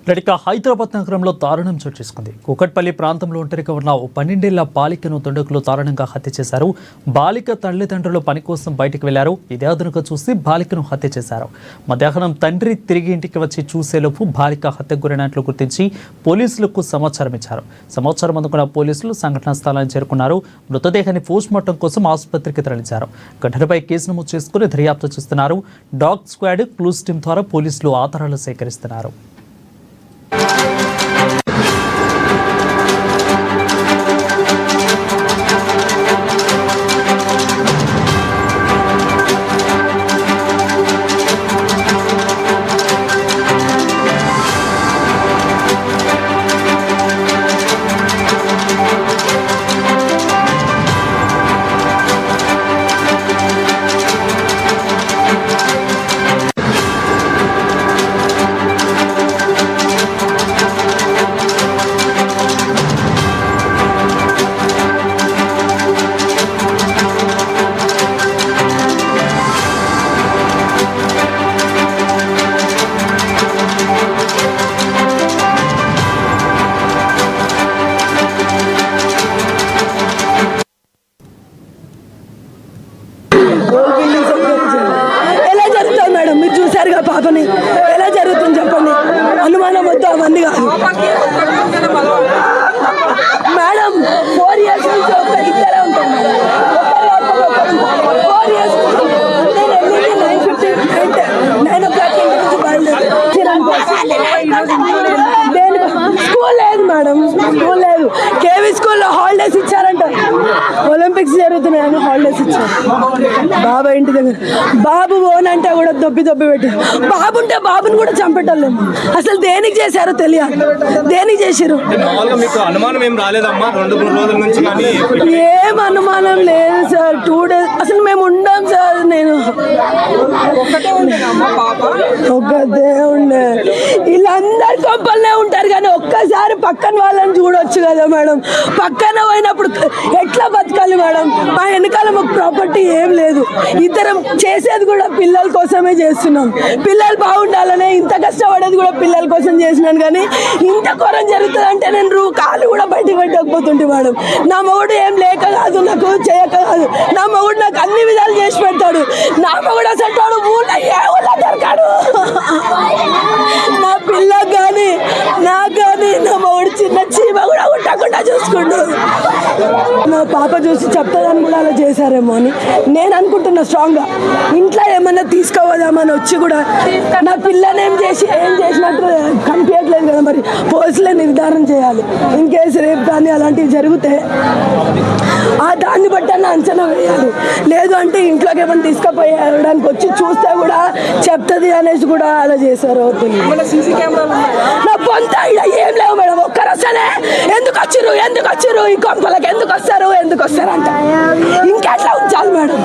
లడిక హైదరాబాద్ నగరంలో దారుణం చోటు చేసుకుంది. కూకట్పల్లి ప్రాంతంలో ఒంటరిగా ఉన్న ఓ 12 ఏళ్ల బాలికను దుండగులు దారుణంగా హత్య చేశారు. బాలిక తల్లిదండ్రులు పని కోసం బయటకు వెళ్లారు. ఇదే అదునుగా చూసి బాలికను హత్య చేశారు. మధ్యాహ్నం తండ్రి తిరిగి ఇంటికి వచ్చి చూసేలోపు బాలిక హత్యకు గురైనట్లు గుర్తించి పోలీసులకు సమాచారం ఇచ్చారు. సమాచారం అందుకున్న పోలీసులు సంఘటనా స్థలానికి చేరుకున్నారు. మృతదేహాన్ని పోస్ట్మార్టం కోసం ఆసుపత్రికి తరలించారు. ఘటనపై కేసు నమోదు చేసుకుని దర్యాప్తు చేస్తున్నారు. డాగ్ స్క్వాడ్, క్లూస్ టీం ద్వారా పోలీసులు ఆధారాలు సేకరిస్తున్నారు. ఎలా జరుగుతుంది మేడం? మీరు చూసారుగా పాపని, ఎలా జరుగుతుంది చెప్పండి. అనుమానం వద్దు, అవన్నీ కాదు మేడం. 4 years నుంచి ఇద్దరే ఉంటాం. 4 years నేను వెళ్ళి 9 o'clock ఇంటి నుంచి బయలుదేరి స్కూల్ లేదు మేడం, స్కూల్ లేదు. కేవీ స్కూల్లో హాలిడేస్ ఇచ్చారంట. ఒలింపిక్స్ జరుగుతున్నాయని హాలిడేస్ ఇచ్చారు. బాబా ఇంటి దగ్గర బాబు ఓనంటే కూడా దొబ్బి పెట్టి బాబు ఉంటే బాబుని కూడా చంపెట్టలేము. అసలు దేనికి చేశారో తెలియాలి. దేనికి చేశారు? ఏం అనుమానం లేదు సార్. 2 days అసలు మేము ఉండాం సార్. నేను ఒక్కదే ఉండే. వీళ్ళందరు కొంపల్నే ఉంటారు కానీ ఒక్కసారి పక్కన వాళ్ళని చూడొచ్చు కదా మేడం. పక్కన పోయినప్పుడు ఎట్లా బతకాలి మేడం? మా వెనకాల మాకు ప్రాపర్టీ ఏం లేదు. ఇద్దరం చేసేది కూడా పిల్లల కోసమే చేస్తున్నాం. పిల్లలు బాగుండాలనే ఇంత కష్టపడేది కూడా పిల్లల కోసం చేసినాను. కానీ ఇంత ఘోరం జరుగుతుంది అంటే నేను కాలు కూడా బయటకు పెట్టకపోతుంటే మేడం. నా మొగుడు ఏం లేక కాదు, నాకు చేయక కాదు. నా మొగుడు నాకు అన్ని విధాలు చేసి పెడతాడు. నా మొగుడు అసలు ఊళ్ళో ఏ ఊళ్ళో దొరకాడు. నా పిల్లకి కానీ నాకు కానీ నా మొగుడు చిన్న చీమ కూడా ఉండకుండా చూసుకుంటూ నా పాప చూసి చెప్తాదని కూడా అలా చేశారేమో అని నేను అనుకుంటున్నా స్ట్రాంగ్గా. ఇంట్లో ఏమన్నా తీసుకోవదామని వచ్చి కూడా నా పిల్లని ఏం చేసినట్టు కనిపించట్లేదు కదా. మరి పోలీసులే నిర్ధారణ చేయాలి. ఇన్ కేసు రేపు కానీ అలాంటివి జరిగితే దాన్ని బట్టి అన్న అంచనా వేయాలి. లేదు అంటే ఇంట్లోకి ఏమైనా తీసుకుపోయడానికి వచ్చి చూస్తే కూడా చెప్తుంది అనేసి కూడా అలా చేశారు. నా పొంత ఏం లేవు మేడం. ఒక్కరు వస్తేనే ఎందుకు వచ్చిర్రు ఈ కొంపలకి ఎందుకు వస్తారు అంటే ఇంకెట్లా ఉంచాలి మేడం?